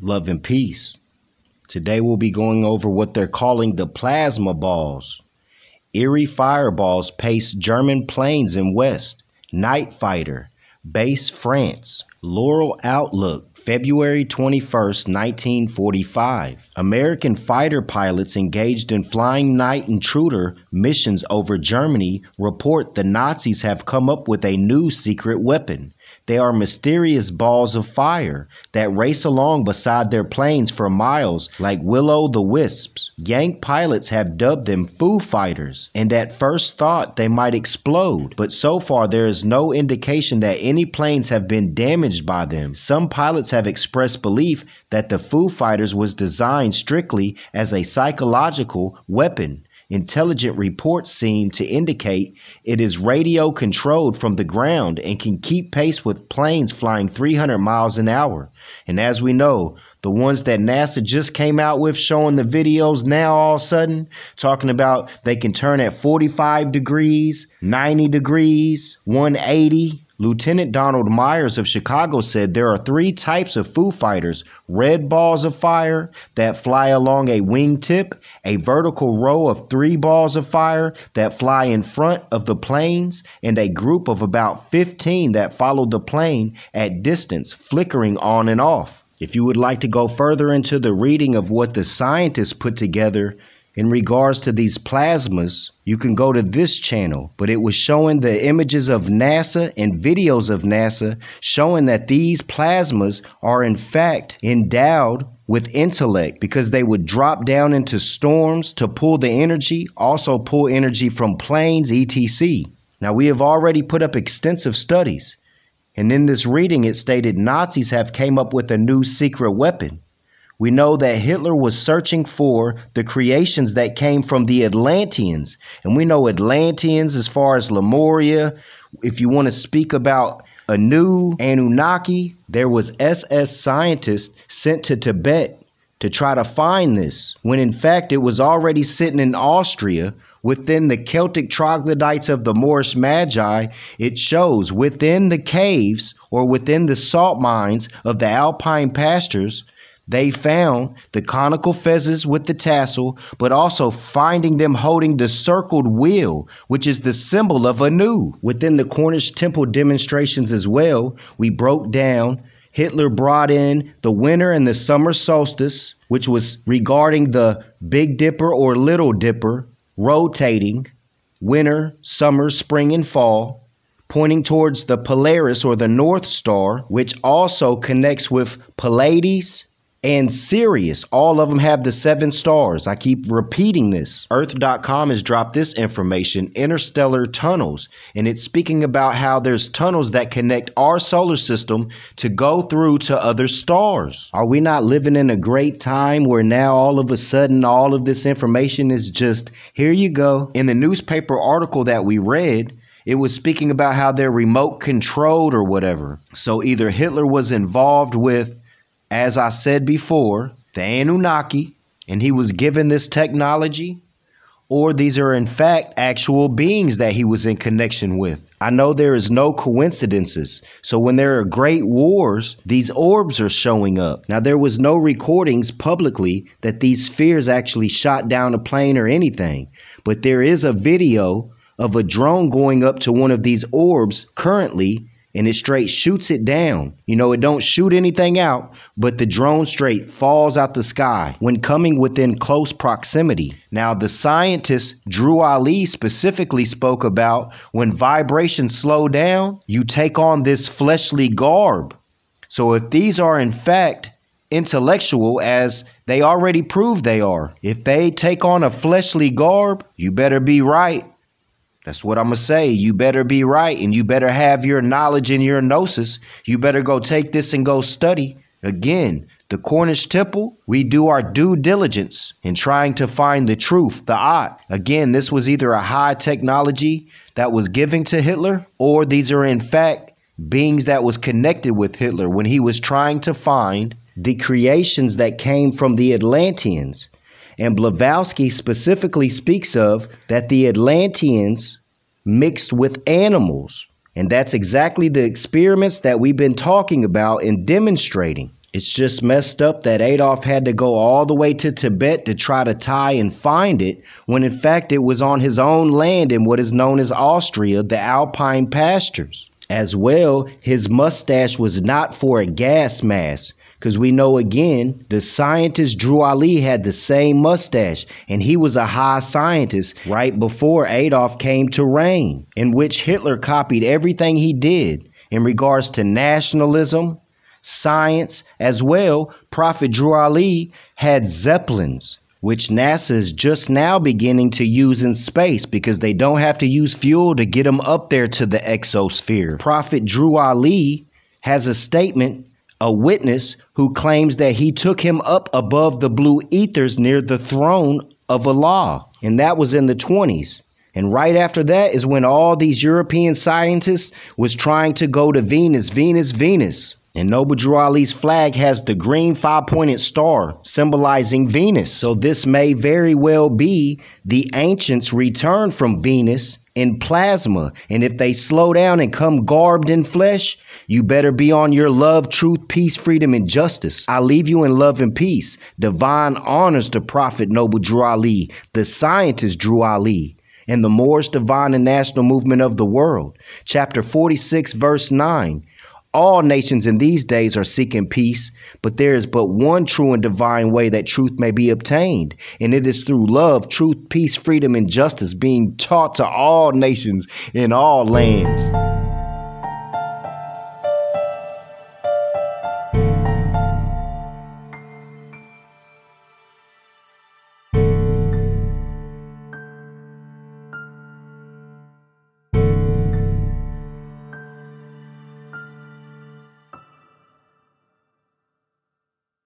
Love and peace. Today we'll be going over what they're calling the plasma balls. Eerie fireballs pace German planes in West. Night Fighter. Base France. Laurel Outlook. February 21st, 1945. American fighter pilots engaged in flying night intruder missions over Germany report the Nazis have come up with a new secret weapon. They are mysterious balls of fire that race along beside their planes for miles like will-o'-the-wisps. Yank pilots have dubbed them Foo Fighters, and at first thought they might explode, but so far there is no indication that any planes have been damaged by them. Some pilots have expressed belief that the Foo Fighters was designed strictly as a psychological weapon. Intelligent reports seem to indicate it is radio controlled from the ground and can keep pace with planes flying 300 miles an hour. And as we know, the ones that NASA just came out with showing the videos now all of a sudden, talking about they can turn at 45 degrees, 90 degrees, 180. Lieutenant Donald Myers of Chicago said there are three types of Foo Fighters: red balls of fire that fly along a wingtip, a vertical row of three balls of fire that fly in front of the planes, and a group of about 15 that follow the plane at distance, flickering on and off. If you would like to go further into the reading of what the scientists put together in regards to these plasmas, you can go to this channel, but it was showing the images of NASA and videos of NASA showing that these plasmas are in fact endowed with intellect because they would drop down into storms to pull the energy, also pull energy from planes, etc. Now, we have already put up extensive studies, and in this reading it stated Nazis have came up with a new secret weapon. We know that Hitler was searching for the creations that came from the Atlanteans. And we know Atlanteans as far as Lemuria. If you want to speak about a new Anunnaki, there was SS scientists sent to Tibet to try to find this, when in fact it was already sitting in Austria within the Celtic troglodytes of the Moorish Magi. It shows within the caves or within the salt mines of the alpine pastures, they found the conical fezzes with the tassel, but also finding them holding the circled wheel, which is the symbol of Anu. Within the Cornish temple demonstrations as well, we broke down Hitler brought in the winter and the summer solstice, which was regarding the Big Dipper or Little Dipper rotating winter, summer, spring, and fall, pointing towards the Polaris or the North Star, which also connects with Pleiades and Sirius. All of them have the 7 stars. I keep repeating this. Earth.com has dropped this information, interstellar tunnels, and it's speaking about how there's tunnels that connect our solar system to go through to other stars. Are we not living in a great time where now all of a sudden all of this information is just, here you go? In the newspaper article that we read, it was speaking about how they're remote controlled or whatever. So either Hitler was involved with, as I said before, the Anunnaki, and he was given this technology, or these are in fact actual beings that he was in connection with. I know there is no coincidences. So when there are great wars, these orbs are showing up. Now, there was no recordings publicly that these spheres actually shot down a plane or anything, but there is a video of a drone going up to one of these orbs currently, and it straight shoots it down. You know, it don't shoot anything out, but the drone straight falls out the sky when coming within close proximity. Now, the scientist Drew Ali specifically spoke about when vibrations slow down, you take on this fleshly garb. So if these are in fact intellectual, as they already proved they are, if they take on a fleshly garb, you better be right. That's what I'm going to say. You better be right, and you better have your knowledge and your gnosis. You better go take this and go study. Again, the Cornish temple, we do our due diligence in trying to find the truth, the art. Again, this was either a high technology that was given to Hitler, or these are in fact beings that was connected with Hitler when he was trying to find the creations that came from the Atlanteans. And Blavatsky specifically speaks of that the Atlanteans mixed with animals. And that's exactly the experiments that we've been talking about and demonstrating. It's just messed up that Adolf had to go all the way to Tibet to try to tie and find it, when in fact it was on his own land in what is known as Austria, the Alpine pastures. As well, his mustache was not for a gas mask, because we know again, the scientist Drew Ali had the same mustache, and he was a high scientist right before Adolf came to reign, in which Hitler copied everything he did in regards to nationalism, science. As well, Prophet Drew Ali had Zeppelins, which NASA is just now beginning to use in space because they don't have to use fuel to get them up there to the exosphere. Prophet Drew Ali has a statement, a witness who claims that he took him up above the blue ethers near the throne of Allah, and that was in the 20s. And right after that is when all these European scientists was trying to go to Venus, Venus, Venus. And Noble Drew Ali's flag has the green 5-pointed star symbolizing Venus. So this may very well be the ancients' return from Venus in plasma. And if they slow down and come garbed in flesh, you better be on your love, truth, peace, freedom, and justice. I leave you in love and peace. Divine honors to Prophet Noble Drew Ali, the scientist Drew Ali, and the Moorish divine and national movement of the world. Chapter 46, verse 9. All nations in these days are seeking peace, but there is but one true and divine way that truth may be obtained, and it is through love, truth, peace, freedom, and justice being taught to all nations in all lands.